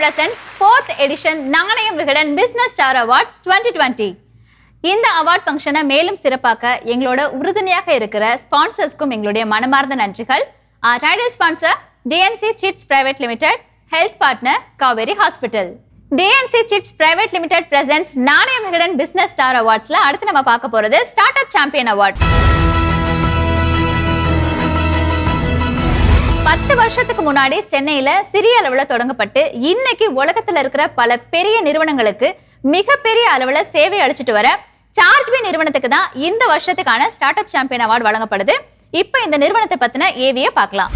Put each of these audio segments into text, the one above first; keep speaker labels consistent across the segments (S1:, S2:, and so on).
S1: presents 4th edition நாணயம் Vikatan Business Star Awards 2020. இந்த award ஃபங்க்ஷனை மேலும் சிறப்பாக்க எங்களோட உறுதுணையாக இருக்கிற ஸ்பான்சர்ஸ்க்கும் எங்களுடைய மனமார்ந்த நன்றிகள். Title sponsor DNC Chits Private Limited, health partner Kaveri hospital. DNC Chits Private Limited presents நாணயம் விகடன் Business Star Awardsல அடுத்து நம்ம பார்க்க போறது ஸ்டார்ட் அப் சாம்பியன் அவார்ட். 10 வருஷத்துக்கு முன்னாடி சென்னையில சிறிய அளவுல தொடங்கப்பட்டு இன்னைக்கு உலகத்துல இருக்கிற பல பெரிய நிறுவனங்களுக்கு மிகப்பெரிய அளவுல சேவை அளிச்சிட்டு வர சார்ஜ்பி நிறுவனத்துக்கு தான் இந்த வருஷத்துக்கான ஸ்டார்ட் அப் சாம்பியன் அவார்டு வழங்கப்படுது. இப்ப இந்த நிறுவனத்தை பத்தின ஏவிய பார்க்கலாம்.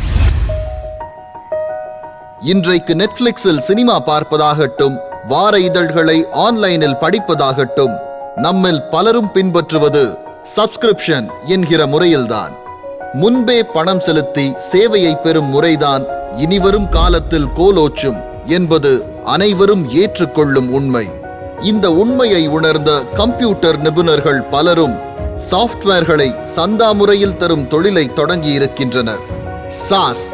S2: இன்றைக்கு நெட்ஃபிளிக்ஸில் சினிமா பார்ப்பதாகட்டும், வார இதழ்களை ஆன்லைனில் படிப்பதாகட்டும், நம்மில் பலரும் பின்பற்றுவது சப்ஸ்கிரிப்ஷன் என்கிற முறையில்தான். முன்பே பணம் செலுத்தி சேவையை பெறும் முறைதான் இனிவரும் காலத்தில் கோலோச்சும் என்பது அனைவரும் ஏற்றுக்கொள்ளும் உண்மை. இந்த உண்மையை உணர்ந்த கம்ப்யூட்டர் நிபுணர்கள் பலரும் சாஃப்ட்வேர்களை சந்தா முறையில் தரும் தொழிலை தொடங்கி இருக்கின்றனர். சாஸ்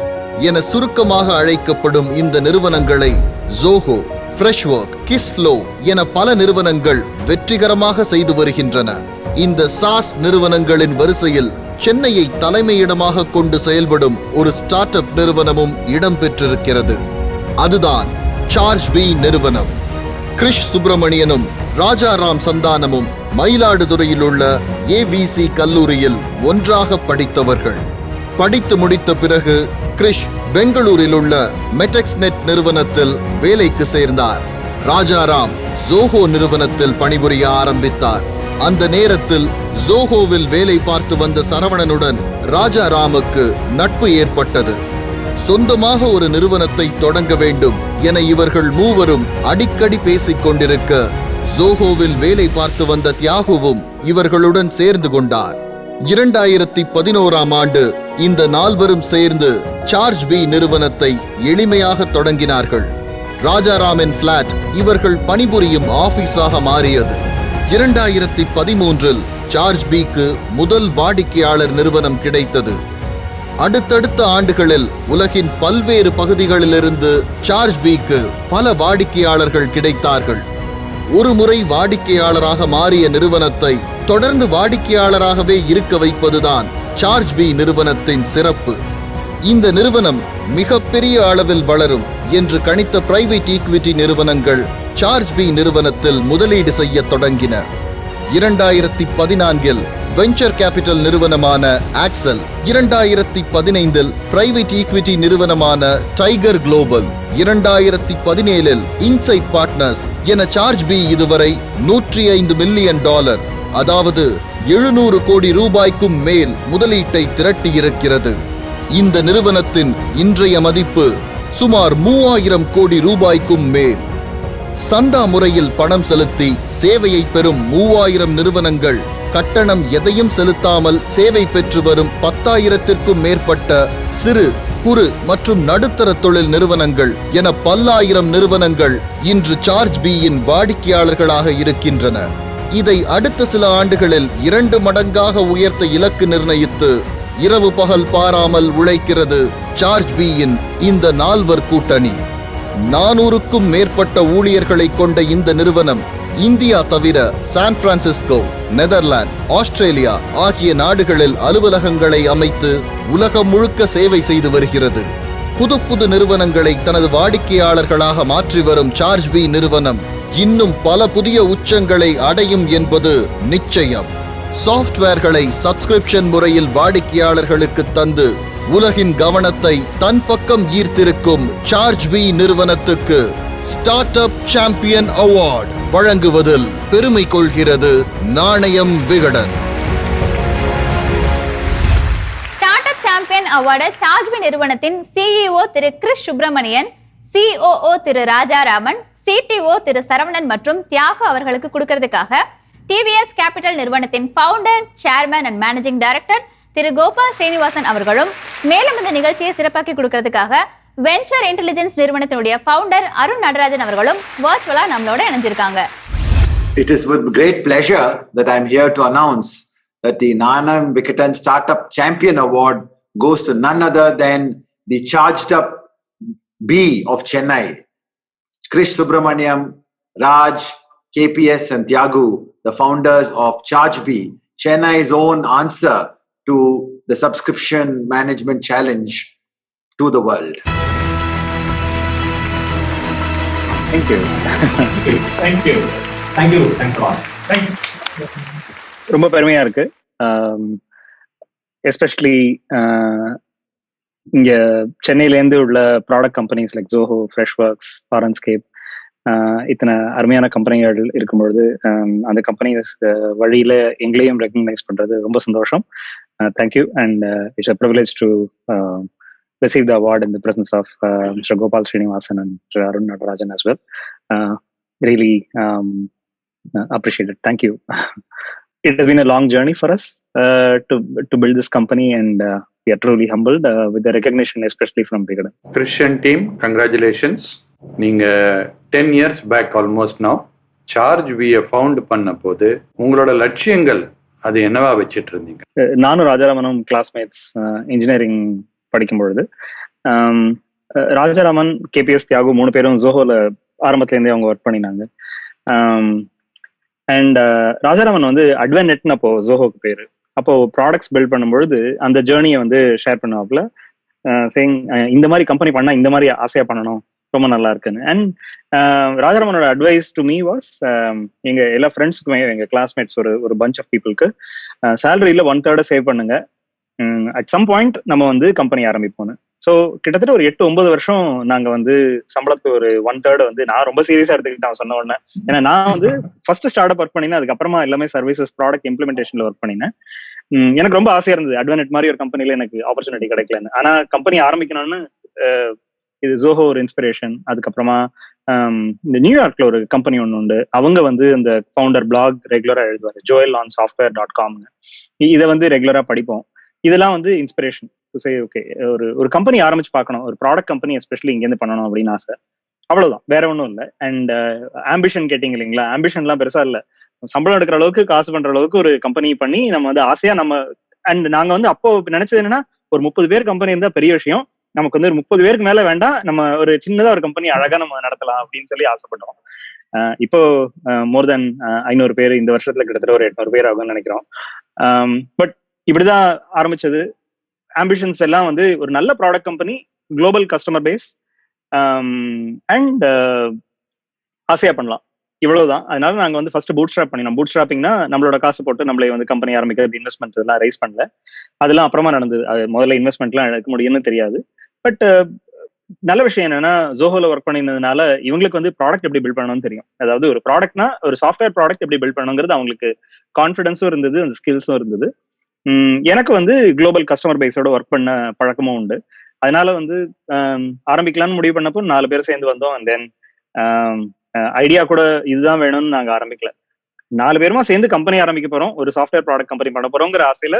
S2: என சுருக்கமாக அழைக்கப்படும் இந்த நிறுவனங்களை ஜோஹோ, ஃப்ரெஷ்வொர்க், கிஸ்ஃப்ளோ என பல நிறுவனங்கள் வெற்றிகரமாக செய்து வருகின்றன. இந்த சாஸ் நிறுவனங்களின் வரிசையில் சென்னையை தலைமையிடமாக கொண்டு செயல்படும் ஒரு ஸ்டார்ட் அப் நிறுவனமும் இடம்பெற்றிருக்கிறது. அதுதான் சார்ஜ்பி நிறுவனம். கிரிஷ் சுப்பிரமணியனும் ராஜாராம் சந்தானமும் மயிலாடுதுறையில் உள்ள AVC கல்லூரியில் ஒன்றாக படித்தவர்கள். படித்து முடித்த பிறகு கிரிஷ் பெங்களூரில் உள்ள மெடெக்ஸ்நெட் நிறுவனத்தில் வேலைக்கு சேர்ந்தார். ராஜாராம் ஜோஹோ நிறுவனத்தில் பணிபுரிய ஆரம்பித்தார். அந்த நேரத்தில் ஜோஹோவில் வேலை பார்த்து வந்த சரவணனுடன் ராஜாராமுக்கு நட்பு ஏற்பட்டது. சொந்தமாக ஒரு நிறுவனத்தை தொடங்க வேண்டும் என இவர்கள் மூவரும் அடிக்கடி பேசிக் கொண்டிருக்க ஜோஹோவில் வேலை பார்த்து வந்த தியாகுவும் இவர்களுடன் சேர்ந்து கொண்டார். 2011ஆம் ஆண்டு இந்த நால்வரும் சேர்ந்து சார்ஜ்பி நிறுவனத்தை எளிமையாக தொடங்கினார்கள். ராஜாராமின் பிளாட் இவர்கள் பணிபுரியும் ஆபீஸாக மாறியது. 2013இல் சார்ஜ்பிக்கு முதல் வாடிக்கையாளர் நிறுவனம் கிடைத்தது. அடுத்தடுத்த ஆண்டுகளில் உலகின் பல்வேறு பகுதிகளிலிருந்து சார்ஜ்பிக்கு பல வாடிக்கையாளர்கள் கிடைத்தார்கள். ஒரு முறை வாடிக்கையாளராக மாறிய நிறுவனத்தை தொடர்ந்து வாடிக்கையாளராகவே இருக்க வைப்பதுதான் சார்ஜ்பி நிறுவனத்தின் சிறப்பு. இந்த நிறுவனம் மிகப்பெரிய அளவில் வளரும் என்று கணித்த பிரைவேட் ஈக்விட்டி நிறுவனங்கள் சார்ஜ்பி நிறுவனத்தில் முதலீடு செய்ய தொடங்கின. 2014இல் வெஞ்சர் கேபிட்டல் நிறுவனமான ஆக்சல், 2015இல் பிரைவேட் ஈக்விட்டி நிறுவனமான டைகர் குளோபல், 2017இல் இன்சைட் பார்ட்னர்ஸ் என சார்ஜ்பி இதுவரை $105 மில்லியன், அதாவது 700 கோடி ரூபாய்க்கும் மேல் முதலீட்டை திரட்டியிருக்கிறது. இந்த நிறுவனத்தின் இன்றைய மதிப்பு சுமார் 3000 கோடி ரூபாய்க்கும் மேல். சந்தா முறையில் பணம் செலுத்தி சேவையை பெறும் 3000 நிறுவனங்கள், கட்டணம் எதையும் செலுத்தாமல் சேவை பெற்று வரும் 10,000த்திற்கும் மேற்பட்ட சிறு, குறு மற்றும் நடுத்தர தொழில் நிறுவனங்கள் என பல்லாயிரம் நிறுவனங்கள் இன்று சார்ஜ்பியின் வாடிக்கையாளர்களாக இருக்கின்றன. இதை அடுத்த சில ஆண்டுகளில் 2 மடங்காக உயர்த்த இலக்கு நிர்ணயித்து இரவு பகல் பாராமல் உழைக்கிறது சார்ஜ்பியின் இந்த நால்வர் கூட்டணி. 400க்கும் மேற்பட்ட ஊழியர்களை கொண்ட இந்த நிறுவனம் இந்தியா தவிர சான் பிரான்சிஸ்கோ, நெதர்லாந்து, ஆஸ்திரேலியா ஆகிய நாடுகளில் அலுவலகங்களை அமைத்து உலகம் முழுக்க சேவை செய்து வருகிறது. புது புது நிறுவனங்களை தனது வாடிக்கையாளர்களாக மாற்றி வரும் சார்ஜ்பி நிறுவனம் இன்னும் பல புதிய உச்சங்களை அடையும் என்பது நிச்சயம். சாஃப்ட்வேர்களை சப்ஸ்கிரிப்ஷன் முறையில் வாடிக்கையாளர்களுக்கு தந்து உலகின் கவனத்தை தன் பக்கம் ஈர்த்திருக்கும் சார்ஜ்பி நிறுவனத்துக்கு ஸ்டார்ட் அப் சாம்பியன் அவார்டு வழங்குவதில் பெருமை கொள்கிறது Nanayam Vikatan.
S1: Startup champion award Chargebee நிறுவனத்தின் CEO திரு கிரிஷ் சுப்பிரமணியன், COO திரு ராஜாராமன், CTO திரு சரவணன் மற்றும் தியாகு அவர்களுக்கு கொடுக்கிறதுக்காக TVS கேபிட்டல் நிறுவனத்தின் founder, chairman and managing director திரு கோபால் ஸ்ரீனிவாசன் அவர்களும், மேலும் இந்த நிகழ்ச்சியை சிறப்பாக்கி கொடுக்கிறதுக்காக வெஞ்சர் இன்டெலிஜென்ஸ் நிறுவனத்தினுடைய ஃபவுண்டர் அருண் நடராஜன் அவர்களும் வர்ச்சுவலா நம்மளோட இணைஞ்சிருக்காங்க.
S3: It is with great pleasure that I am here to announce that the Nanayam Vigedan Startup Champion Award goes to none other than the charged up B of Chennai, Krish Subramaniam, Raj, KPS and Tyagu, the founders of ChargeBee, Chennai's own answer to the subscription management challenge to the world.
S4: Thank you.
S5: Thank you. Thank you. Thanks a lot. Thanks.
S4: ரொம்ப பெருமையா இருக்கு. Especially இங்க சென்னையிலேருந்து உள்ள product companies like Zoho, ஃப்ரெஷ்ஒர்க்ஸ், ஃபாரன்ஸ்கேப், இத்தனை அருமையான கம்பெனிகள் இருக்கும்பொழுது அந்த கம்பெனிஸ் வழியில எங்களையும் ரெக்கக்னைஸ் பண்றது ரொம்ப சந்தோஷம். Thank you and it's a privilege to receive the award in the presence of Mr. Gopal Srinivasan and Mr. Arun Natarajan as well. Really appreciate it. Thank you. It has been a long journey for us to build this company, and we are truly humbled with the recognition, especially from Vigadan.
S6: Christian team, congratulations. நீங்க 10 years back almost now ChargeBee found பண்ண போது உங்களோட லட்சியங்கள் அது என்னவா வச்சிட்டு இருந்தீங்க?
S4: நானும் ராஜாராமனும் கிளாஸ்மேட்ஸ் இன்ஜினியரிங் படிக்கும் பொழுது ராஜாராமன், கேபிஎஸ், தியாகு 3 பேரும் ஜோஹோல ஆரம்பத்துலேருந்தே அவங்க ஒர்க் பண்ணினாங்க. அண்ட் ராஜாராமன் வந்து அட்வென்ட்னு அப்போ ஜோஹோக்கு பேரு. அப்போ ப்ராடக்ட்ஸ் பில்ட் பண்ணும்பொழுது அந்த ஜேர்னியை வந்து ஷேர் பண்ணுவாப்புல, சேயிங் இந்த மாதிரி கம்பெனி பண்ணா இந்த மாதிரி ஆசையா பண்ணணும், ரொம்ப நல்லா இருக்குன்னு. அண்ட் ராஜாராமனோட அட்வைஸ் டு மீ வாஸ், எங்க எல்லா ஃப்ரெண்ட்ஸுக்குமே, எங்க கிளாஸ்மேட்ஸ் ஒரு பஞ்ச் ஆஃப் பீப்புளுக்கு சேலரியில 1/3 சேவ் பண்ணுங்க, அட் சம் பாயிண்ட் நம்ம வந்து கம்பெனி ஆரம்பிப்போம். ஸோ கிட்டத்தட்ட ஒரு 8-9 வருஷம் நாங்க வந்து சம்பளத்துக்கு ஒரு 1/3 வந்து நான் ரொம்ப சீரியஸா எடுத்துக்கிட்டேன் சொன்ன உடனே. ஏன்னா நான் வந்து ஃபர்ஸ்ட் ஸ்டார்ட் அப் ஒர்க் பண்ணினேன், அதுக்கப்புறமா எல்லாமே சர்வீசஸ் ப்ராடக்ட் இம்ப்ளிமெண்டேஷன்ல ஒர்க் பண்ணினேன். எனக்கு ரொம்ப ஆசையா இருந்தது அட்வென்ட் மாதிரி ஒரு கம்பெனில எனக்கு ஆப்பர்ச்சுனிட்டி கிடைக்கலன்னு. ஆனா கம்பெனி ஆரம்பிக்கணும்னு இது ஜோஹோ ஒரு இன்ஸ்பிரேஷன். அதுக்கப்புறமா இந்த நியூயார்க்ல ஒரு கம்பெனி ஒன்று உண்டு, அவங்க வந்து இந்த ஃபவுண்டர் பிளாக் ரெகுலரா எழுதுவாரு, joelonsoftware.com. இதை வந்து ரெகுலரா படிப்போம். இதெல்லாம் வந்து இன்ஸ்பிரேஷன் டு சே ஓகே ஒரு கம்பெனி ஆரம்பிச்சு பார்க்கணும், ஒரு ப்ராடக்ட் கம்பெனி எஸ்பெஷலி இங்கேருந்து பண்ணணும் அப்படின்னு ஆசை. அவ்வளவுதான், வேற ஒன்றும் இல்லை. அண்ட் ஆம்பிஷன் கேட்டீங்க இல்லைங்களா, ஆம்பிஷன்லாம் பெருசா இல்லை, சம்பளம் எடுக்கிற அளவுக்கு காசு பண்ற அளவுக்கு ஒரு கம்பெனி பண்ணி நம்ம வந்து ஆசையா நம்ம. அண்ட் நாங்க வந்து அப்போ நினைச்சது என்னன்னா, ஒரு 30 பேர் கம்பெனி இருந்தா பெரிய விஷயம், நமக்கு வந்து ஒரு 30 பேருக்கு மேல வேண்டாம், நம்ம ஒரு சின்னதா ஒரு கம்பெனி அழகா நம்ம நடத்தலாம் அப்படின்னு சொல்லி ஆசைப்பட்டோம். இப்போ மோர் தென் 500 பேர், இந்த வருஷத்துல கிட்டத்தட்ட ஒரு 800 பேர் ஆகும்னு நினைக்கிறோம். பட் இப்படிதான் ஆரம்பிச்சது. ஆம்பிஷன்ஸ் எல்லாம் வந்து ஒரு நல்ல product company, global customer base, and ஆசையா பண்ணலாம், இவ்வளவுதான். அதனால நாங்க வந்து ஃபர்ஸ்ட் பூட் ஸ்ட்ராப் பண்ணினோம். பூட் ஸ்ட்ராப்பிங்னா நம்மளோட காசு போட்டு நம்மளே வந்து கம்பெனி ஆரம்பிக்கிறது, இன்வெஸ்ட்மெண்ட் எல்லாம் ரைஸ் பண்ணல, அதெல்லாம் அப்புறமா நடந்தது. அது முதல்ல இன்வெஸ்ட்மெண்ட்லாம் எடுக்க முடியும்னு தெரியாது. பட் நல்ல விஷயம் என்னன்னா, ஜோஹோல ஒர்க் பண்ணினதுனால இவங்களுக்கு வந்து ப்ராடக்ட் எப்படி பில்ட் பண்ணணும்னு தெரியும். அதாவது ஒரு ப்ராடக்ட்னா, ஒரு சாஃப்ட்வேர் ப்ராடக்ட் எப்படி பில்ட் பண்ணணுங்கிறது அவங்களுக்கு கான்ஃபிடன்ஸும் இருந்தது, அந்த ஸ்கில்ஸும் இருந்தது. எனக்கு வந்து குளோபல் கஸ்டமர் பேஸோட ஒர்க் பண்ண பழக்கமும் உண்டு. அதனால வந்து ஆரம்பிக்கலாம்னு முடிவு பண்ணப்போ 4 பேர் சேர்ந்து வந்தோம். அண்ட் தென் ஐடியா கூட இதுதான் வேணும்னு நாங்க ஆரம்பிக்கல, 4 பேருமா சேர்ந்து கம்பெனி ஆரம்பிக்க போறோம், ஒரு சாஃப்ட்வேர் ப்ராடக்ட் கம்பெனி பண்ண போறோங்கிற ஆசையில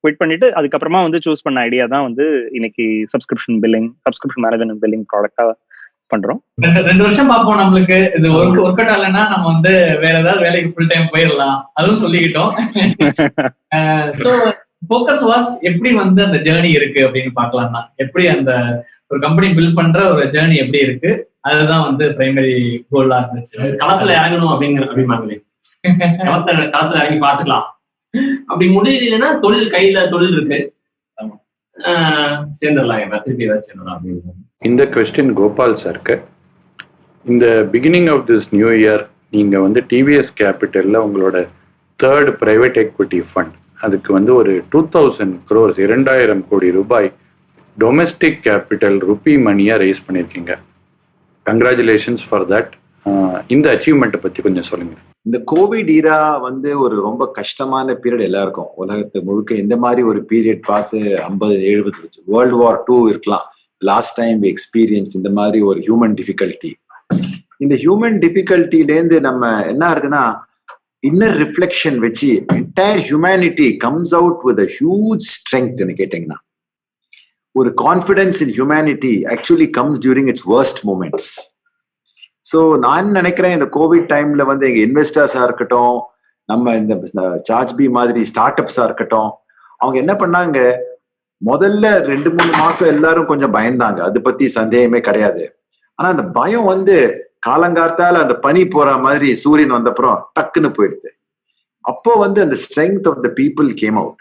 S4: குவிட் பண்ணிட்டு அதுக்கப்புறமா வந்து சூஸ் பண்ண ஐடியா தான் வந்து இன்னைக்கு சப்ஸ்கிரிப்ஷன் மேனேஜ்மெண்ட் பில்லிங் ப்ராடக்டா பண்றோம்.
S5: 2 வருஷம் பார்ப்போம், நம்மளுக்கு இது ஒர்க் அவுட் ஆகலைன்னா நம்ம வந்து வேற ஏதாவது வேலைக்கு ஃபுல் டைம் போயிடலாம், அதுவும் சொல்லிக்கிட்டோம். சோ ஃபோக்கஸ் வாஸ் எப்படி வந்து அந்த ஜேர்னி இருக்கு அப்படின்னு பாக்கலாம்னா, எப்படி அந்த ஒரு கம்பெனி பில்ட் பண்ற ஒரு ஜேர்னி எப்படி இருக்கு, அதுதான் வந்து பிரைமரி கோலா இருந்துச்சு.
S7: களத்துல இறங்கணும் அப்படிமாங்களே, களத்துல இறங்கி பாத்துக்கலாம். அப்படி முடியலன்னா தொழில் இருக்கு, சேர்ந்துடலாம், திருப்பி ஏதாவது சேர்ந்துடலாம் அப்படின்னு.
S6: இந்த கொஸ்டின் கோபால் சாருக்கு. இந்த beginning of this new year நீங்க வந்து டிவிஎஸ் கேபிட்டல்ல உங்களோட 3rd பிரைவேட் எக்விட்டி ஃபண்ட், அதுக்கு வந்து ஒரு 2000 crores 2000 கோடி ரூபாய் டொமெஸ்டிக் கேபிட்டல் ருப்பி மணியா ரைஸ் பண்ணியிருக்கீங்க. Congratulations for that. இந்த அச்சீவ்மெண்ட்டை பத்தி கொஞ்சம் சொல்லுங்க.
S3: இந்த கோவிட் ஈரா வந்து ஒரு ரொம்ப கஷ்டமான பீரியட் எல்லாருக்கும், உலகத்தை முழுக்க இந்த மாதிரி ஒரு பீரியட் பார்த்து 50-70 World War II இருக்கலாம் லாஸ்ட் டைம் எக்ஸ்பீரியன்ஸ் இந்த மாதிரி ஒரு ஹியூமன் டிஃபிகல்ட்டி. இந்த ஹியூமன் டிஃபிகல்ட்டிலேருந்து நம்ம என்ன ஆகுதுன்னா, இன்னர் ரிஃப்ளெக்ஷன் வச்சு entire humanity comes out with a huge strength. கேட்டீங்கன்னா ஒரு confidence in humanity actually comes during it's worst moments. So நான் நினைக்கிறேன் இந்த கோவிட் டைம்ல வந்து எங்க இன்வெஸ்டர்ஸா இருக்கட்டும், நம்ம இந்த ChargeBee மாதிரி ஸ்டார்ட் அப்ஸா இருக்கட்டும், அவங்க என்ன பண்ணாங்க, முதல்ல 2-3 மாசம் எல்லாரும் கொஞ்சம் பயந்தாங்க, அது பத்தி சந்தேகமே கிடையாது. ஆனா அந்த பயம் வந்து காலங்கார்த்தால அந்த பனி போற மாதிரி சூரியன் வந்தப்புறம் டக்குன்னு போயிடுது. அப்போ வந்து அந்த strength of the people came out.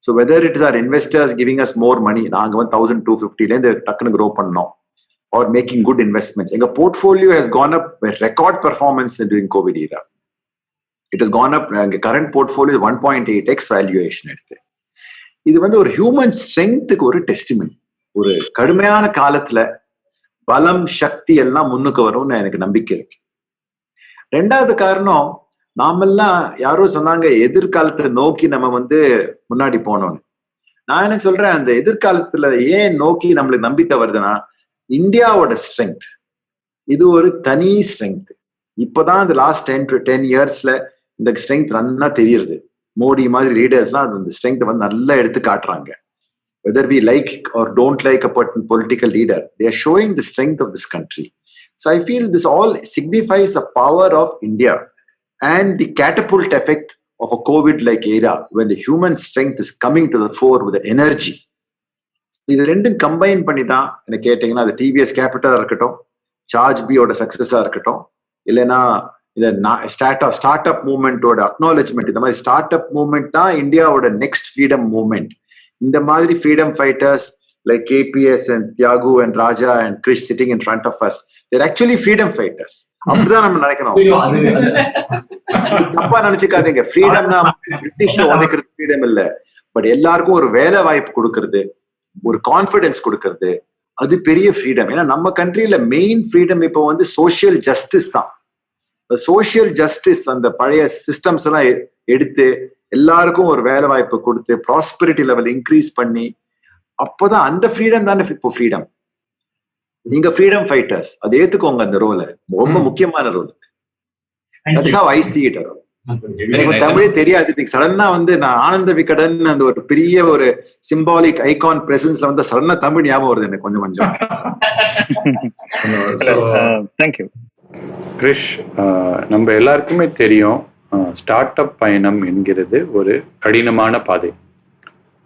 S3: So whether it is our investors giving us more money, நாங்க வந்து 1250 டக்குன்னு க்ரோ பண்ணோம், ஆர் மேக்கிங் குட் இன்வெஸ்ட்மெண்ட்ஸ். எங்க portfolio has gone up record performance during COVID era. It has gone up. எங்க current portfolio 1.8x valuation எடுத்து. இது வந்து ஒரு ஹியூமன் ஸ்ட்ரென்த்துக்கு ஒரு டெஸ்டிமனி. ஒரு கடுமையான காலத்துல பலம் சக்தி எல்லாம் முன்னுக்கு வரும்னு எனக்கு நம்பிக்கை இருக்கு. ரெண்டாவது காரணம், நாமெல்லாம் யாரோ சொன்னாங்க எதிர்காலத்தை நோக்கி நம்ம வந்து முன்னாடி போனோம்னு. நான் என்ன சொல்றேன், அந்த எதிர்காலத்துல ஏன் நோக்கி நம்மளுக்கு நம்பிக்கை வருதுன்னா, இந்தியாவோட ஸ்ட்ரென்த் இது ஒரு தனி ஸ்ட்ரென்த். இப்பதான் இந்த லாஸ்ட் 10 yearsல இந்த ஸ்ட்ரென்த் நல்லா தெரியுது. மோடி மாதிரி லீடர்ஸ்லாம் அந்த ஸ்ட்ரென்த் வந்து நல்லா எடுத்து காட்டுறாங்க. Whether we like or don't like a political leader, they are showing the strength of this country. So I feel this all signifies the power of India and the catapult effect of a COVID-like era when the human strength is coming to the fore with the energy. இது ரெண்டும் combine பண்ணி தான் என்ன கேட்டீங்கன்னா, அது TVS கேபிட்டலா இருக்கட்டும், charge பியோட சக்சஸா இருக்கட்டும், இல்லைன்னா இந்த ஸ்டார்ட் அப் மூவ்மெண்டோட அக்னாலஜ்மெண்ட், இந்த மாதிரி ஸ்டார்ட் அப் மூவ்மெண்ட் தான் இந்தியாவோட நெக்ஸ்ட் ஃப்ரீடம் மூவ்மெண்ட். இந்த மாதிரி freedom fighters like KPS and Tyagu and Raja and Krish sitting in front of us, they're actually freedom fighters. அப்படிதான் நம்ம நினைக்கணும். தப்பா நினைச்சுக்காதீங்க. ஃப்ரீடம்னா பிரிட்டிஷ் உதைக்கிறது ஃப்ரீடம் இல்ல, பட் எல்லாருக்கும் ஒரு வேலை வாய்ப்பு கொடுக்கறது, ஒரு கான்பிடன்ஸ் கொடுக்கறது, அது பெரிய ஃப்ரீடம். ஏன்னா நம்ம கண்ட்ரியில மெயின் ஃப்ரீடம் இப்போ வந்து சோசியல் ஜஸ்டிஸ் தான். சோசியல் ஜஸ்டிஸ் அந்த பழைய சிஸ்டம்ஸ் எல்லாம் எடுத்து எல்லாருக்கும் ஒரு வேலை வாய்ப்பு கொடுத்து ப்ராஸ்பெரிட்டி லெவல் இன்க்ரீஸ் பண்ணி, அப்போதான் அந்த ஃப்ரீடம் தானே இப்போ ஃப்ரீடம். நீங்க ஃப்ரீடம் ஃபைட்டர்ஸ், அது ஏத்துக்கோங்க. அந்த ரோல் ரொம்ப முக்கியமான role. That's how I see it. எனக்கு தமிழே தெரியாது. சடனா வந்து நான் ஆனந்த விகடன் அந்த ஒரு பெரிய ஒரு சிம்பாலிக் ஐகான் பிரசன்ஸ்ல வந்து சடனா தமிழ் ஞாபகம் வருது எனக்கு கொஞ்சம் கொஞ்சம்.
S4: தேங்க்யூ
S6: கிரிஷ். நம்ம எல்லாருக்குமே தெரியும், ஸ்டார்ட் அப் பயணம் என்கிறது ஒரு கடினமான பாதை.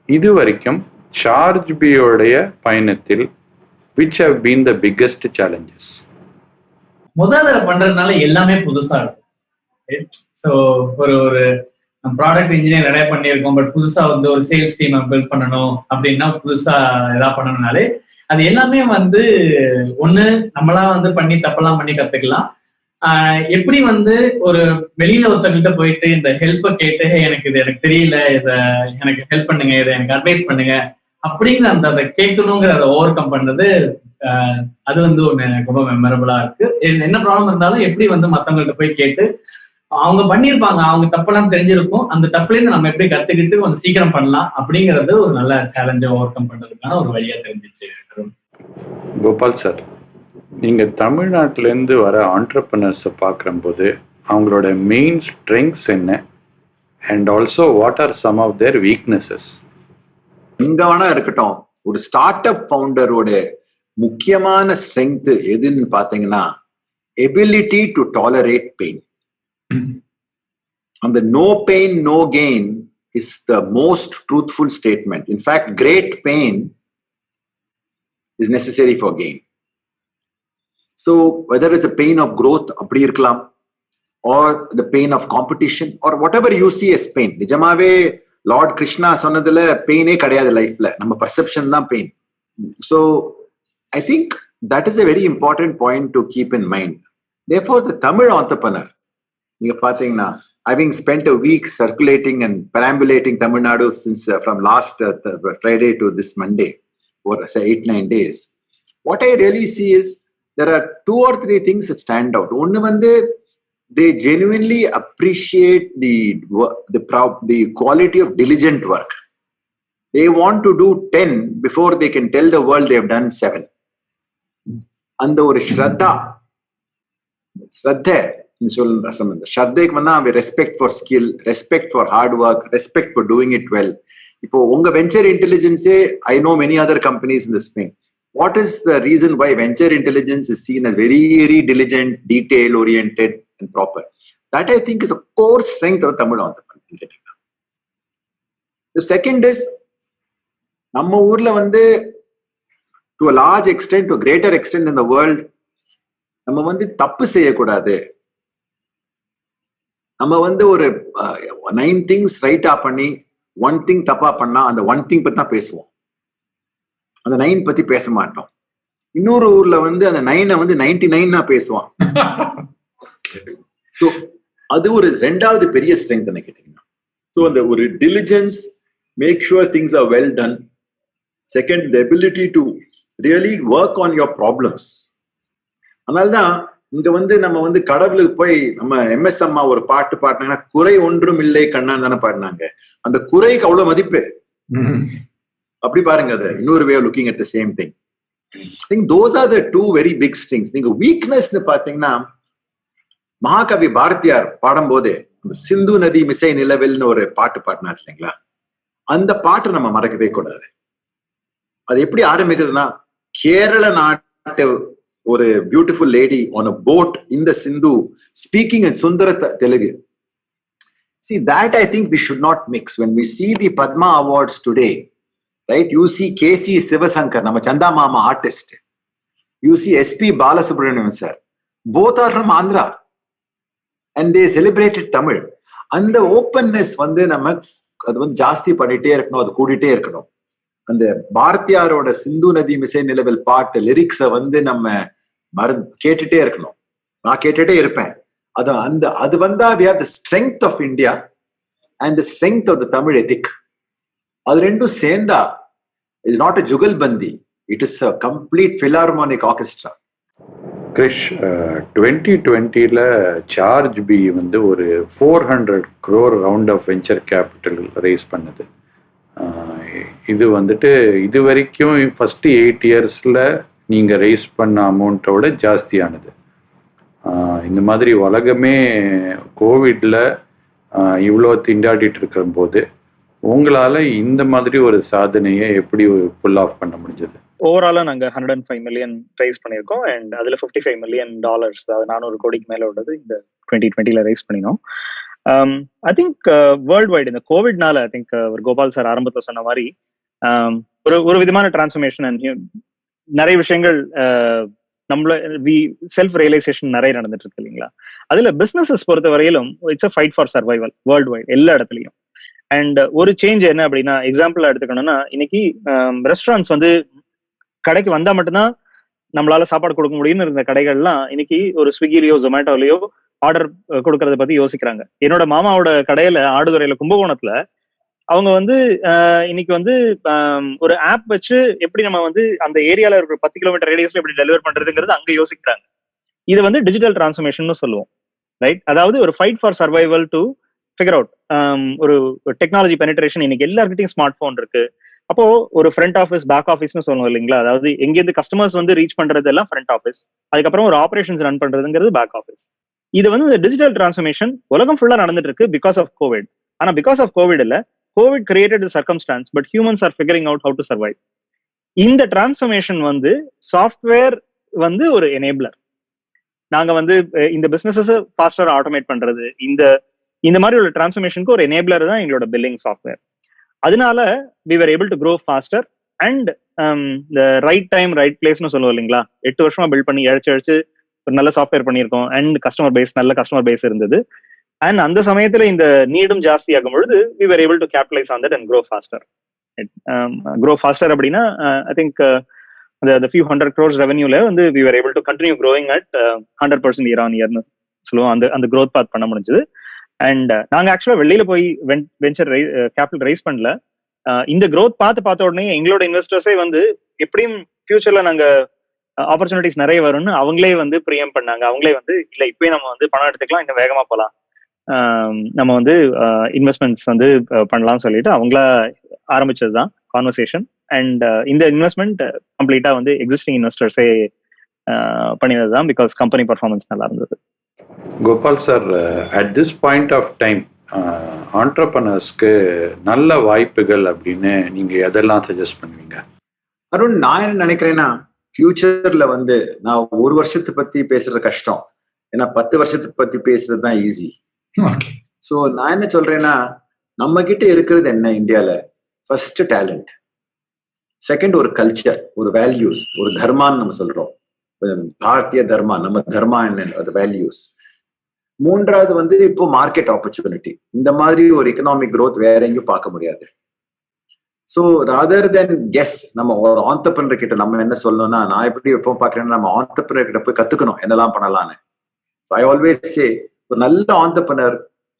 S6: இது வரைக்கும் சார்ஜ் பியோடைய பயணத்தில் which have been the biggest challenges?
S5: முதல்ல பண்றதுனால எல்லாமே புதுசா இருக்கும். ஸோ ஒரு ப்ராடக்ட் இன்ஜினியர் நிறைய பண்ணியிருக்கோம், பட் புதுசா வந்து ஒரு சேல்ஸ் டீமை பில்ட் பண்ணணும் அப்படின்னா, புதுசா ஏதாவது பண்ணணும்னாலே அது எல்லாமே வந்து ஒண்ணு நம்மளா வந்து பண்ணி தப்பெல்லாம் பண்ணி கத்துக்கலாம். எப்படி வந்து ஒரு வெளியில ஒருத்தர்கிட்ட போயிட்டு இந்த ஹெல்ப்பை கேட்டு, எனக்கு இது எனக்கு தெரியல, இதை எனக்கு ஹெல்ப் பண்ணுங்க, இதை எனக்கு அட்வைஸ் பண்ணுங்க அப்படிங்கிற அந்த அதை கேட்கணுங்கிற அதை ஓவர் கம் பண்ணது, அது வந்து ஒண்ணு ரொம்ப மெமரபிளா இருக்கு. என்ன ப்ராப்ளம் இருந்தாலும் எப்படி வந்து மத்தவங்கள்ட்ட போய் கேட்டு, அவங்க பண்ணியிருப்பாங்க, அவங்க தப்பெல்லாம் தெரிஞ்சிருக்கும், அந்த தப்புலேருந்து நம்ம எப்படி கத்துக்கிட்டு கொஞ்சம் சீக்கிரம் பண்ணலாம் அப்படிங்கிறது ஒரு நல்ல சேலஞ்சை ஓவர் கம் பண்றதுக்கான ஒரு வழியா தெரிஞ்சிச்சு.
S6: கோபால் சார், நீங்க தமிழ்நாட்டிலேருந்து வர ஆண்டர்பிரினர்ஸை பார்க்கும்போது அவங்களோட மெயின் ஸ்ட்ரெங்க்ஸ் என்ன, and also what are some of their weaknesses?
S3: எங்க வேணா இருக்கட்டும், ஒரு ஸ்டார்ட் அப் ஃபவுண்டரோட முக்கியமான ஸ்ட்ரென்த் எதுன்னு பாத்தீங்கன்னா, எபிலிட்டி டு டாலரேட் பெயின். அந்த no pain no gain is the most truthful statement. In fact great pain is necessary for gain. So whether it's the pain of growth அப்படி இருக்கலாம், or the pain of competition, or whatever you see as pain. நிஜமாவே Lord Krishna சொன்னதுல பெயினே கிடையாது லைஃப்ல, நம்ம perception தான் pain. So I think that is a very important point to keep in mind. Therefore the Tamil entrepreneur, நீங்க பாத்தீங்கன்னா, having spent a week circulating and perambulating Tamil Nadu since from last Friday to this Monday, or say 8-9 days, what I really see is there are 2 or 3 things that stand out. One வந்து, they genuinely appreciate the quality of diligent work. They want to do 10 before they can tell the world they have done 7. அந்த ஒரு ஸ்ரத்தைக்கு வந்து respect for skill, respect for hard work, respect for doing it well. இப்போ உங்க venture இன்டெலிஜென்ஸே, I know many other companies in this space. What is the reason why venture intelligence is seen as very, very diligent, detail-oriented and proper? That I think is a core strength of Tamil entrepreneur. The second is, நம்ம ஊர்ல வந்து to a large extent, to a greater extent in the world, நம்ம வந்து தப்பு செய்யக்கூடாது. நம்ம வந்து ஒரு 9 திங்ஸ் ரைட்டா பண்ணி 1 திங் தப்பா பண்ணா அந்த 1 திங் பத்தி தான் பேசுவோம், அந்த 9 பத்தி பேச மாட்டோம். இன்னொரு ஊர்ல வந்து அந்த 9 வந்து 99 பேசுவான். ஸோ அது ஒரு 2வது பெரிய ஸ்ட்ரென்த் என்ன கேட்டீங்கன்னா. ஸோ அந்த ஒரு diligence, make sure things are well done. Second, the ability to really work on your problems. அதனால்தான் இங்க வந்து நம்ம வந்து கடவுளுக்கு போய் நம்ம MS அம்மா ஒரு பாட்டு பாடினாங்கன்னா குறை ஒன்றும் இல்லை கண்ணான்னு தானே பாடினாங்க. அந்த குறைக்கு அவ்வளவு மதிப்பு. அப்படி பாருங்க, அது இன்னொரு way of looking at the same thing. I think those are the 2 very big strengths. நீங்க வீக்னஸ்னு பாத்தீங்கன்னா மகாகவி பாரதியார் பாடும்போது சிந்து நதி மிசை நிலவெல்னு ஒரு பாட்டு பாடினார் இல்லைங்களா, அந்த பாட்டு நம்ம மறக்கவே கூடாது. அது எப்படி ஆரம்பிக்கிறதுனா, கேரள நாட்டு ஒரு beautiful lady on a boat in the Sindhu speaking in Sundara Telugu. See, that I think we should not mix. When we see the Padma Awards today, right, you see KC Sivasankar, nama Chanda Mama artist. You see SP Balasubramanian sir. Both are from Andhra. And they celebrated Tamil. And the openness வந்து நம்ம அது வந்து ஜாஸ்தி பண்ணிட்டே இருக்கணும், அது கூடிட்டே இருக்கணும். அந்த பாரதியாரோட சிந்து நதி மிசை நிலவல் பாட்டு லிரிக்ஸை வந்து நம்ம கேட்டுட்டே இருக்கணும். நான் கேட்டுட்டே இருப்பேன். அது வந்தா we have the strength of India and the strength of the Tamil ethic. அது ரெண்டும் சேர்ந்தா is not a jugalbandi, it is a complete philharmonic orchestra.
S6: Krish, 2020ல சார்ஜ் பி வந்து ஒரு 400 crore round of venture capital raise பண்ணுது. இது வந்துட்டு இது வரைக்கும் ஃபஸ்ட்டு 8 இயர்ஸில் நீங்கள் ரைஸ் பண்ண அமௌண்ட்டோட ஜாஸ்தியானது. இந்த மாதிரி உலகமே கோவிட்ல இவ்வளோ திண்டாடிட்டு இருக்கிற போது உங்களால் இந்த மாதிரி ஒரு சாதனையை எப்படி புல் ஆஃப் பண்ண முடிஞ்சது?
S4: ஓவராலா நாங்க 105 million ரைஸ் பண்ணியிருக்கோம். அண்ட் அதுல $55 million, அதாவது 400 கோடிக்கு மேல உள்ளது இந்த 2020ல ரைஸ் பண்ணினோம். ஐ திங்க் வேர்ல்ட் வைட் இந்த கோவிட்னால ஐ திங்க் ஒரு கோபால் சார் ஆரம்பத்தில் சொன்ன மாதிரி ஒரு விதமான டிரான்ஸ்ஃபர்மேஷன் அண்ட் நிறைய விஷயங்கள் நம்மள செல்ஃப் ரியலைசேஷன் நிறைய நடந்துட்டு இருக்கு இல்லைங்களா. அதுல பிசினஸஸ் பொறுத்த வரையிலும் it's a fight for survival world wide எல்லா இடத்துலையும். அண்ட் ஒரு சேஞ்ச் என்ன அப்படின்னா, எக்ஸாம்பிளா எடுத்துக்கணும்னா, இன்னைக்கு ரெஸ்டாரண்ட்ஸ் வந்து கடைக்கு வந்தா மட்டும்தான் நம்மளால சாப்பாடு கொடுக்க முடியும்னு இருந்த கடைகள்லாம் இன்னைக்கு ஒரு ஸ்விக்கிலயோ ஜொமேட்டோலயோ ஆர்டர் கொடுக்கறத பத்தி யோசிக்கிறாங்க. என்னோட மாமாவோட கடையில ஆடுதுறையில கும்பகோணத்துல அவங்க வந்து இன்னைக்கு வந்து ஒரு ஆப் வச்சு எப்படி நம்ம வந்து அந்த ஏரியால இருக்கிற 10 கிலோமீட்டர் ரேடியஸ்ல எப்படி டெலிவர் பண்றதுங்கிறது அங்க யோசிக்கிறாங்க. இது வந்து டிஜிட்டல் டிரான்ஸ்ஃபர்மேஷன் சொல்லுவோம், ரைட்? அதாவது ஒரு fight for survival to figure out. ஒரு டெக்னாலஜி பெனிட்ரேஷன் இன்னைக்கு எல்லாருக்கிட்டையும் ஸ்மார்ட் போன் இருக்கு. அப்போ ஒரு ஃப்ரண்ட் ஆஃபீஸ் பேக் ஆஃபீஸ்னு சொல்லுவோம் இல்லைங்களா, அதாவது எங்கேருந்து கஸ்டமர்ஸ் வந்து ரீச் பண்றது எல்லாம் ஃப்ரண்ட் ஆஃபீஸ், அதுக்கப்புறம் ஒரு ஆபரேஷன்ஸ் ரன் பண்றதுங்கிறது பேக் ஆஃபீஸ். இது வந்து இந்த டிஜிட்டல் டிரான்ஸ்ஃபர்மேஷன் உலகம் ஃபுல்லா நடந்துட்டு இருக்கு பிகாஸ் ஆஃப் கோவிட். ஆனா பிகாஸ் ஆஃப் கோவிட் இல்ல, Covid created circumstance, but humans are figuring out how to survive. இந்த டிரான்ஸ்ஃபர்மேஷன் வந்து சாஃப்ட்வேர் வந்து ஒரு எனேபிளர். நாங்க வந்து இந்த பிசினஸஸ் ஃபாஸ்டர் ஆட்டோமேட் பண்றது, இந்த மாதிரி ஒரு டிரான்ஸ்ஃபர்மேஷனுக்கு ஒரு எனேபிளர் தான் எங்களோட பில்லிங் சாஃப்ட்வேர். அதனால we were able to grow faster and the right time right place னு சொல்லுவோம் இல்லைங்களா. 8 வருஷமா பில்ட் பண்ணி அழைச்சு ஒரு நல்ல சாஃப்ட்வேர் பண்ணியிருக்கோம். அண்ட் நல்ல கஸ்டமர் பேஸ் இருந்தது. அண்ட் அந்த சமயத்துல இந்த நீடும் ஜாஸ்தி ஆகும் பொழுது we were able to capitalize on that and grow faster. Grow faster அப்படின்னா I think the few hundred crores revenueல வந்து we were able to continue growing at 100% year on year னு சொல்லுவோம். அந்த growth path பண்ண முடிஞ்சது. அண்ட் நாங்க ஆக்சுவலா வெளியில போய் வெஞ்சர் கேபிட்டல் ரைஸ் பண்ணல. இந்த growth பார்த்த உடனே எங்களோட இன்வெஸ்டர்ஸே வந்து எப்படியும் ஃபியூச்சர்ல நாங்க ஆப்பர்ச்சுனிட்டிஸ் நிறைய வரும்னு அவங்களே வந்து பிரியம் பண்ணாங்க. அவங்களே வந்து இல்ல இப்பயே நம்ம வந்து பணம் எடுத்துக்கலாம், இன்னும் வேகமா போலாம், நம்ம வந்து இன்வெஸ்ட்மெண்ட்ஸ் வந்து பண்ணலாம்னு சொல்லிட்டு அவங்களா ஆரம்பிச்சதுதான் கான்வர்சேஷன். அண்ட் இந்த இன்வெஸ்ட்மெண்ட் கம்ப்ளீட்டா வந்து எக்ஸிஸ்டிங் இன்வெஸ்டர்ஸே பண்ணினது தான், பிகாஸ் கம்பெனி பர்ஃபார்மன்ஸ் நல்லா இருந்தது.
S6: Gopal sir, at this point of time ஆண்டர்பிரனர்ஸ்க்கு நல்ல வாய்ப்புகள் அப்படின்னு நீங்க எதெல்லாம் சஜஸ்ட் பண்ணுவீங்க?
S3: அருண், நான் என்ன நினைக்கிறேன்னா, ஃபியூச்சர்ல வந்து நான் ஒரு வருஷத்தை பத்தி பேசுறது கஷ்டம், ஏன்னா 10 வருஷத்தை பத்தி பேசுறது தான் ஈஸி. ஸோ நான் என்ன சொல்றேன்னா, நம்ம கிட்ட இருக்கிறது என்ன இந்தியால, ஃபர்ஸ்ட் டேலண்ட், செகண்ட் ஒரு கல்ச்சர், ஒரு வேல்யூஸ், ஒரு தர்மான்னு நம்ம சொல்றோம், பாரதிய தர்மா, நம்ம தர்மா என்ன வேல்யூஸ். மூன்றாவது வந்து இப்போ மார்க்கெட் ஆப்பர்ச்சுனிட்டி. இந்த மாதிரி ஒரு எக்கனாமிக் growth வேற எங்கேயும் பார்க்க முடியாது. ஸோ ராதர் தென் கெஸ், நம்ம ஒரு ஆண்டர்பிரினர் கிட்ட நம்ம என்ன சொல்லணும்னா, நான் எப்படி எப்போ பார்க்குறேன்னா, நம்ம ஆண்டர்பிரினர் கிட்ட போய் கத்துக்கணும் என்னெல்லாம் பண்ணலான்னு. ஐ ஆல்வேஸ் சே, ஒரு நல்ல entrepreneur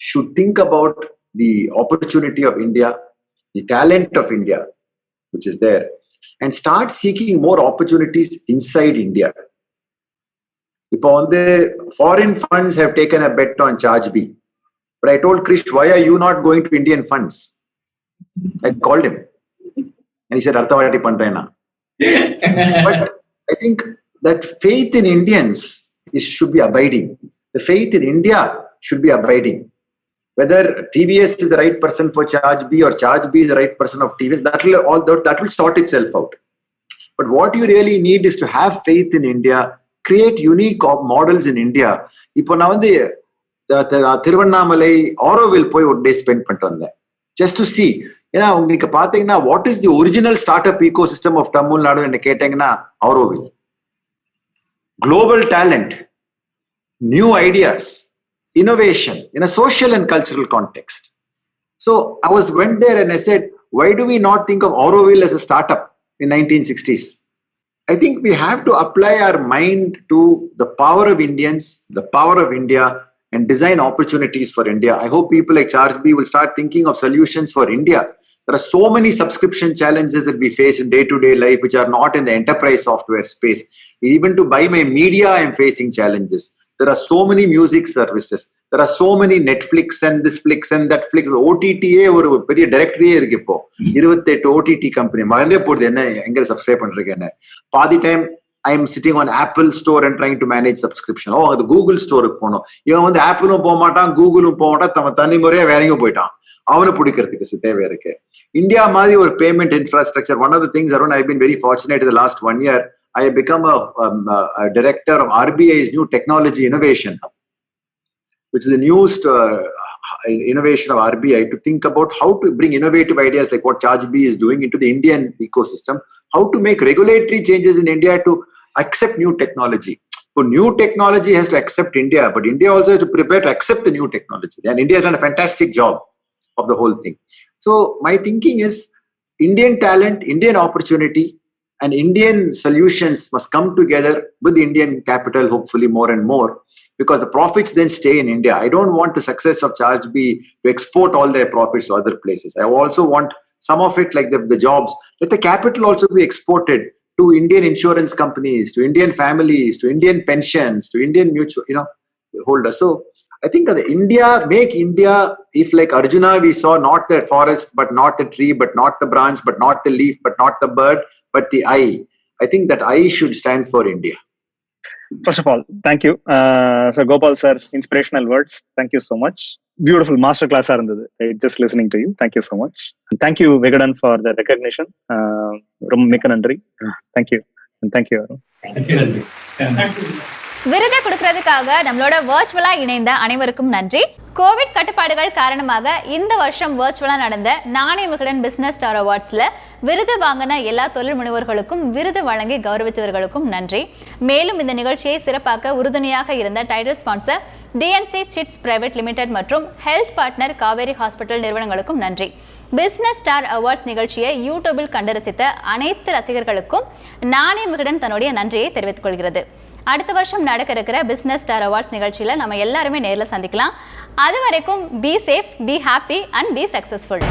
S3: should think about the opportunity of India, the talent of India which is there, and start seeking more opportunities inside India. இப்போ வந்து foreign funds have taken a bet on ChargeBee, but I told Krish, why are you not going to Indian funds? I called him and he said arthavati pandrena. But I think that faith in Indians should be abiding. The faith in India should be abiding. Whether TVS is the right person for ChargeBee or ChargeBee is the right person of TVS, that will sort itself out. But what you really need is to have faith in India, create unique models in India. இப்போ நான் வந்து திருவண்ணாமலை ஆரோவில் போய் ஒரு day spend பண்ணிட்டு வந்தேன், just to C. ஏன்னா உங்களுக்கு பாத்தீங்கன்னா, what is the original start up ecosystem of Tamil Nadu என்ன கேட்டீங்கன்னா, Auroville. Global talent, new ideas, innovation in a social and cultural context. So I went there and I said, why do we not think of Auroville as a startup in 1960s? I think we have to apply our mind to the power of Indians, the power of India, and design opportunities for India. I hope people like ChargeBee will start thinking of solutions for India. There are so many subscription challenges that we face in day-to-day life which are not in the enterprise software space. Even to buy my media, I am facing challenges. There are so many music services. There are so many Netflix and this Flix and that Flix. OTTA ஒரு பெரிய டைரக்டரியே இருக்கு. இப்போ 28 OTT company மறந்தே போடுது. என்ன எங்க subscribe பண்றீங்கன்னு. பாதி time I am sitting on Apple store and trying to manage subscription. அது கூகுள் ஸ்டோருக்கு போகணும். இவன் வந்து ஆப்பிளும் போக மாட்டான், கூகுளும் போக மாட்டான், தம்ம தனி முறையா வேற எங்கேயும் போயிட்டான். அவனை பிடிக்கிறதுக்கு தேவை இருக்கு. இந்தியா மாதிரி ஒரு payment infrastructure. One of the things, Arun, I've been very fortunate in the last 1 year. I have become a director of RBI's new technology innovation, which is the newest innovation of RBI, to think about how to bring innovative ideas like what ChargeBee is doing into the Indian ecosystem, how to make regulatory changes in India to accept new technology. So new technology has to accept India, but India also has to prepare to accept the new technology. And India has done a fantastic job of the whole thing. So my thinking is, Indian talent, Indian opportunity, and Indian solutions must come together with Indian capital, hopefully more and more, because the profits then stay in India. I don't want the success of ChargeBee to export all their profits to other places. I also want some of it, like the jobs, let the capital also be exported to Indian insurance companies, to Indian families, to Indian pensions, to Indian mutual, holders. So I think that make India, if like Arjuna we saw not the forest, but not the tree, but not the branch, but not the leaf, but not the bird, but the eye. I think that eye should stand for India.
S4: First of all, thank you. So Gopal sir, inspirational words. Thank you so much. Beautiful master class இருந்தது. Just listening to you. Thank you so much. And thank you Vegadan for the recognition. ரொம்ப மிக்க நன்றி. Thank you. And thank you Arun.
S5: Thank you, நன்றி.
S1: விருதை கொடுக்கறதுக்காக நம்மளோட வர்ச்சுவலா இணைந்த அனைவருக்கும் நன்றி. கோவிட் கட்டுப்பாடுகள் காரணமாக இந்த வருஷம் வர்ச்சுவலா நடந்த நாணய விகடன் பிசினஸ் ஸ்டார் அவார்ட்ஸ்ல விருது வாங்கின எல்லா தொழில் முனைவோர்களுக்கும், விருது வழங்கி கௌரவித்தவர்களுக்கும் நன்றி. மேலும் இந்த நிகழ்ச்சியை சிறப்பாக்க உறுதுணையாக இருந்த title sponsor TNC chits private limited மற்றும் ஹெல்த் பார்ட்னர் காவேரி ஹாஸ்பிட்டல் நிறுவனங்களுக்கும் நன்றி. பிசினஸ் ஸ்டார் அவார்ட்ஸ் நிகழ்ச்சியை யூடியூபில் கண்டு ரசித்த அனைத்து ரசிகர்களுக்கும் நாணய விகடன் தன்னுடைய நன்றியை தெரிவித்துக் கொள்கிறது. அடுத்த வருஷம் நடக்க இருக்கிற பிசினஸ் ஸ்டார் அவார்ட்ஸ் நிகழ்ச்சியில நம்ம எல்லாருமே நேரில் சந்திக்கலாம். அது வரைக்கும் be safe, be happy and be successful.